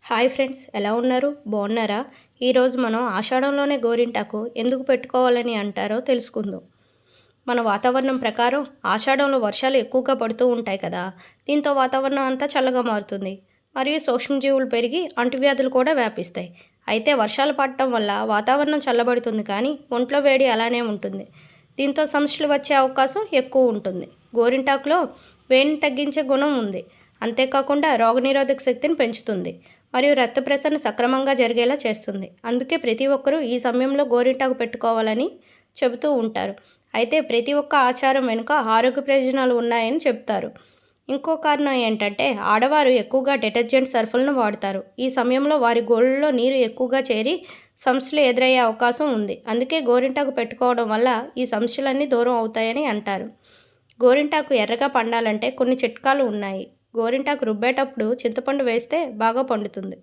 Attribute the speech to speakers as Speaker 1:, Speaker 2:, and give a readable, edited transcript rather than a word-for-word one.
Speaker 1: Hi friends, ఎలా ఉన్నారు? బాగున్నారా? ఈరోజు మనం ఆషాఢంలోనే గోరింటాకు ఎందుకు పెట్టుకోవాలని అంటారో తెలుసుకుందాం. మన వాతావరణం ప్రకారం ఆషాఢంలో వర్షాలు ఎక్కువగా పడుతూ ఉంటాయి కదా. దీంతో వాతావరణం అంతా చల్లగా మారుతుంది. మరియు సూక్ష్మజీవులు పెరిగి అంటువ్యాధులు కూడా వ్యాపిస్తాయి. అయితే వర్షాలు పడటం వల్ల వాతావరణం చల్లబడుతుంది, కానీ ఒంట్లో వేడి అలానే ఉంటుంది. దీంతో సమస్యలు వచ్చే అవకాశం ఎక్కువ ఉంటుంది. గోరింటాకులో వేడిని తగ్గించే గుణం ఉంది. అంతేకాకుండా రోగనిరోధక శక్తిని పెంచుతుంది మరియు రక్త ప్రసరణ సక్రమంగా జరిగేలా చేస్తుంది. అందుకే ప్రతి ఒక్కరూ ఈ సమయంలో గోరింటాకు పెట్టుకోవాలని చెబుతూ ఉంటారు. అయితే ప్రతి ఒక్క ఆచారం వెనుక ఆరోగ్య ప్రయోజనాలు ఉన్నాయని చెప్తారు. ఇంకో కారణం ఏంటంటే, ఆడవారు ఎక్కువగా డిటర్జెంట్ సర్ఫులను వాడతారు. ఈ సమయంలో వారి గోళ్ళలో నీరు ఎక్కువగా చేరి సమస్యలు ఎదురయ్యే అవకాశం ఉంది. అందుకే గోరింటాకు పెట్టుకోవడం వల్ల ఈ సమస్యలన్నీ దూరం అవుతాయని అంటారు. గోరింటాకు ఎర్రగా పండాలంటే కొన్ని చిట్కాలు ఉన్నాయి. గోరింటాకు రుబ్బేటప్పుడు చింతపండు వేస్తే బాగా పండుతుంది.